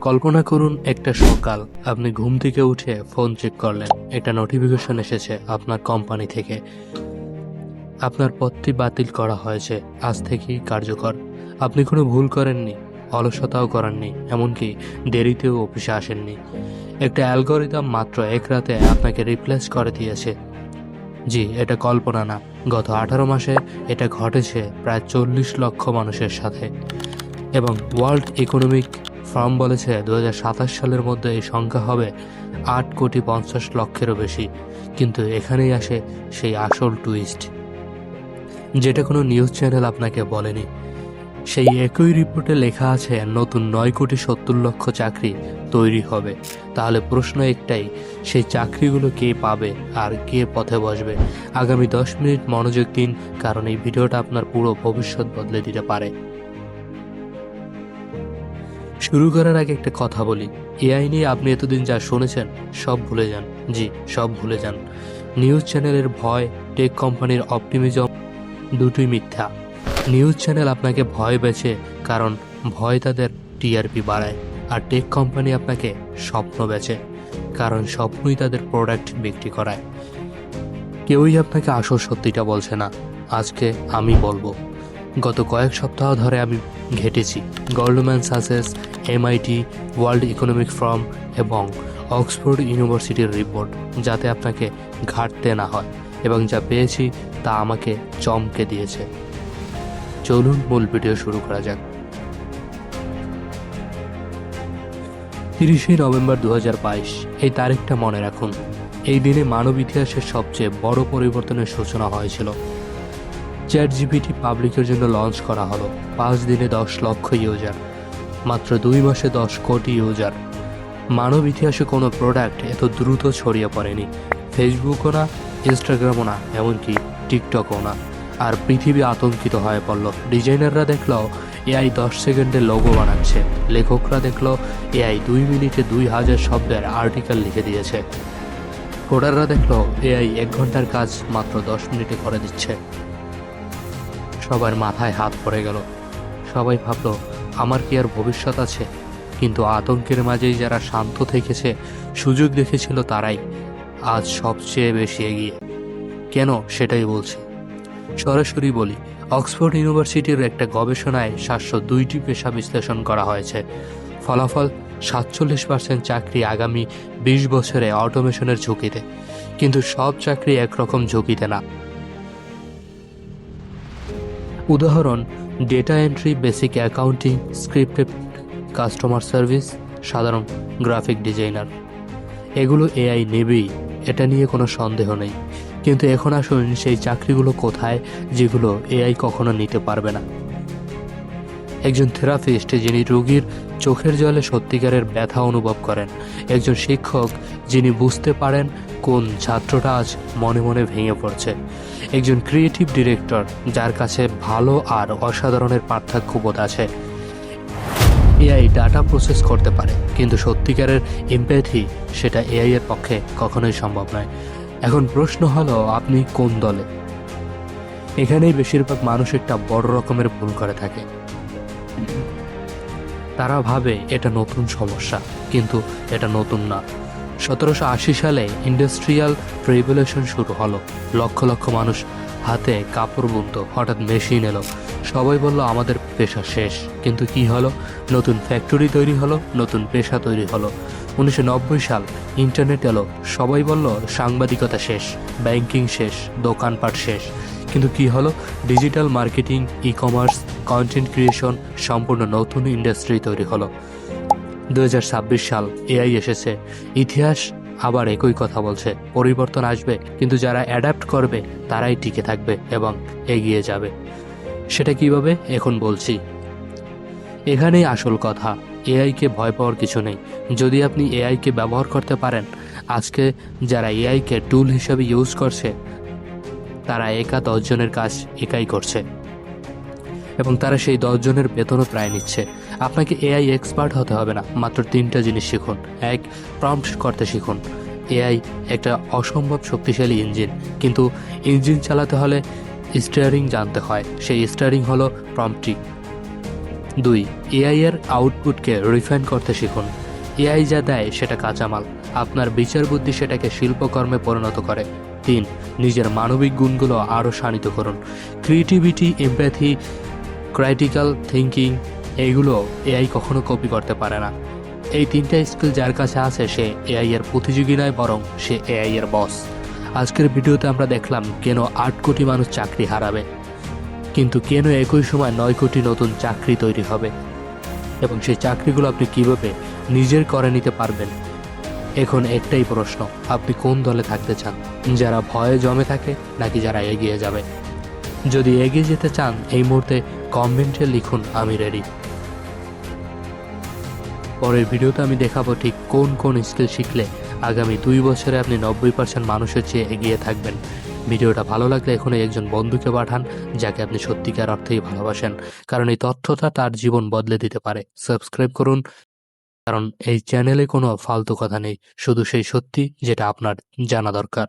কল্পনা করুন একটা সকাল আপনি ঘুম থেকে উঠে ফোন চেক করলেন, একটা নোটিফিকেশন এসেছে আপনার কোম্পানি থেকে। আপনার পদটি বাতিল করা হয়েছে, আজ থেকেই কার্যকর। আপনি কোনো ভুল করেননি, অলসতাও করেননি, এমনকি দেরিতেও অফিসে আসেননি। একটা অ্যালগোরিদম মাত্র এক রাতে আপনাকে রিপ্লেস করে দিয়েছে। জি, এটা কল্পনা না, গত 18 মাসে এটা ঘটেছে প্রায় 40 লক্ষ মানুষের সাথে। এবং ওয়ার্ল্ড ইকোনমিক ফোরাম বলেছে 2027 সালের মধ্যে এই সংখ্যা হবে 8,50,00,000-এরও বেশি। কিন্তু এখানেই আসে সেই আসল টুইস্ট, যেটা কোনো নিউজ চ্যানেল আপনাকে বলেনি। সেই একই রিপোর্টে লেখা আছে নতুন 9,70,00,000 চাকরি তৈরি হবে। তাহলে প্রশ্ন একটাই, সেই চাকরিগুলো কে পাবে আর কে পথে বসবে? আগামী 10 মিনিট মনোযোগ দিন, কারণ এই ভিডিওটা আপনার পুরো ভবিষ্যৎ বদলে দিতে পারে। শুরু করার আগে একটা কথা বলি, এআই নিয়ে আপনি এতদিন যা শুনেছেন সব ভুলে যান। জি, সব ভুলে যান। নিউজ চ্যানেলের ভয়, টেক কোম্পানির অপটিমিজম, দুটোই মিথ্যা। নিউজ চ্যানেল আপনাকে ভয় বেচে, কারণ ভয় তাদের টিআরপি বাড়ায়। আর টেক কোম্পানি আপনাকে স্বপ্ন বেচে, কারণ স্বপ্নই তাদের প্রোডাক্ট বিক্রি করায়। কেউই আপনাকে আসল সত্যিটা বলছে না। আজকে আমি বলবো। গত কয়েক সপ্তাহ ধরে আমি ঘেটেছি Goldman Sachs, MIT, World Economic Forum এবং অক্সফোর্ড ইউনিভার্সিটির রিপোর্ট, যাতে আপনাকে ঘাটতে না হয়। এবং যা পেয়েছি তা আমাকে চমকে দিয়েছে। চলুন মূল ভিডিও শুরু করা যাক। 30 নভেম্বর 2022, এই তারিখটা মনে রাখুন। এই দিনে মানব ইতিহাসের সবচেয়ে বড় পরিবর্তনের সূচনা হয়েছিল। চ্যাটজিপিটি পাবলিকের জন্য লঞ্চ করা হলো। 5 দিনে 10 লক্ষ ইউজার, মাত্র 2 মাসে 10 কোটি ইউজার। মানব ইতিহাসে কোনো প্রোডাক্ট এত দ্রুত ছড়িয়ে পড়েনি। ফেসবুকও না, ইনস্টাগ্রামও না, এমনকি টিকটকও না। আর পৃথিবী আতঙ্কিত হয়ে পড়ল। ডিজাইনাররা দেখলো এআই 10 সেকেন্ডে লোগো বানাচ্ছে। লেখকরা দেখলো এআই 2 মিনিটে 2000 শব্দের আর্টিকেল লিখে দিয়েছে। কোডাররা দেখলো এআই 1 ঘন্টার কাজ মাত্র 10 মিনিটে করে দিচ্ছে। সবার মাথায় হাত পড়ে গেল। সবাই ভাবলো, আমার কি আর ভবিষ্যৎ আছে? কিন্তু আতঙ্কের মাঝেই যারা শান্ত থেকেছে, সুযোগ দেখেছিল, তারাই আজ সবচেয়ে বেশি এগিয়ে। কেন সেটাই বলছি। সরাসরি বলি, অক্সফোর্ড ইউনিভার্সিটির একটা গবেষণায় 702টি পেশা বিশ্লেষণ করা হয়েছে। ফলাফল, 47% চাকরি আগামী 20 বছরে অটোমেশনের ঝুঁকিতে। কিন্তু সব চাকরি একরকম ঝুঁকিতে না। উদাহরণ, data entry, basic accounting, scripted customer service, সাধারণ গ্রাফিক ডিজাইনার। এগুলো এআই নেবেই, এটা নিয়ে কোনো সন্দেহ নেই। কিন্তু এখন আসুন সেই চাকরিগুলো কোথায়, যেগুলো এআই কখনো নিতে পারবে না। একজন থেরাপিস্ট, যিনি রোগীর চোখের জলে সত্যিকারের ব্যথা অনুভব করেন। একজন শিক্ষক, যিনি বুঝতে পারেন কোন ছাত্রটা আজ মনে মনে ভেঙে পড়ছে। একজন ক্রিয়েটিভ ডিরেক্টর, যার কাছে ভালো আর অসাধারণের পার্থক্যবোধ আছে। এআই ডাটা প্রসেস করতে পারে, কিন্তু সত্যিকারের এমপ্যাথি, সেটা এআই এর পক্ষে কখনোই সম্ভব নয়। এখন প্রশ্ন হলো, আপনি কোন দলে? এখানেই বেশিরভাগ মানুষ একটা বড় রকমের ভুল করে থাকে। তারা ভাবে এটা নতুন সমস্যা, কিন্তু এটা নতুন না। 1780 সালে ইন্ডাস্ট্রিয়াল রেভলিউশন শুরু হলো। লক্ষ লক্ষ মানুষ হাতে কাপড় বুনতো, হঠাৎ মেশিন এলো। সবাই বলল আমাদের পেশা শেষ। কিন্তু কি হলো? নতুন ফ্যাক্টরি তৈরি হলো, নতুন পেশা তৈরি হলো। 1990 সাল, ইন্টারনেট এলো। সবাই বলল সাংবাদিকতা শেষ, ব্যাংকিং শেষ, দোকানপাট শেষ। কিন্তু কি হলো? Digital marketing, e commerce, content creation, সম্পূর্ণ নতুন ইন্ডাস্ট্রি তৈরি হলো। 2026 সাল, এআই এসেছে। ইতিহাস আবার একই কথা বলছে, পরিবর্তন আসবে, কিন্তু যারা অ্যাডাপ্ট করবে তারাই টিকে থাকবে এবং এগিয়ে যাবে। সেটা কিভাবে, এখন বলছি। এখানেই আসল কথা। এআইকে ভয় পাওয়ার কিছু নেই, যদি আপনি এআইকে ব্যবহার করতে পারেন। আজকে যারা এআইকে টুল হিসেবে ইউজ করছে, তারা 10 জনের কাজ একাই করছে, এবং তারা সেই 10 জনের বেতনও প্রায় নিচ্ছে। আপনাকে এআই এক্সপার্ট হতে হবে না, মাত্র 3টা জিনিস শিখুন। 1, প্রম্পট করতে শিখুন। এআই একটা অসম্ভব শক্তিশালী ইঞ্জিন, কিন্তু ইঞ্জিন চালাতে হলে স্টিয়ারিং জানতে হয়। সেই স্টিয়ারিং হলো প্রম্পটিং। 2. এআই এর আউটপুটকে রিফাইন করতে শিখুন। এআই যা দেয় সেটা কাঁচামাল, আপনার বিচার বুদ্ধি সেটাকে শিল্পকর্মে পরিণত করে। 3. নিজের মানবিক গুণগুলো আরও শানিত করুন। ক্রিয়েটিভিটি, এমপ্যাথি, ক্রাইটিক্যাল থিঙ্কিং, এইগুলো এআই কখনো কপি করতে পারে না। এই তিনটা স্কিল যার কাছে আছে সে এআই এর প্রতিযোগী নয়, বরং সে এআই এর বস। আজকের ভিডিওতে আমরা দেখলাম কেন 8 কোটি মানুষ চাকরি হারাবে, কিন্তু কেন একই সময় 9 কোটি নতুন চাকরি তৈরি হবে, এবং সেই চাকরিগুলো আপনি কিভাবে নিজের করে নিতে পারবেন। এখন একটাই প্রশ্ন, আপনি কোন দলে থাকতে চান? যারা ভয়ে জমে থাকে নাকি যারা এগিয়ে যাবে? যদি এগিয়ে যেতে চান এই মুহূর্তে কমেন্টে লিখুন আমি রেডি। পরের ভিডিওতে আমি দেখাবো ঠিক কোন কোন স্কিল শিখলে আগামী 2 বছরে আপনি 90% মানুষের চেয়ে এগিয়ে থাকবেন। ভিডিওটা ভালো লাগলে এখনই একজন বন্ধুকে পাঠান যাকে আপনি সত্যিকার অর্থেই ভালোবাসেন, কারণ এই তথ্যটা তার জীবন বদলে দিতে পারে। সাবস্ক্রাইব করুন, কারণ এই চ্যানেলে কোনো ফালতু কথা নেই, শুধু সেই সত্যি যেটা আপনার জানা দরকার।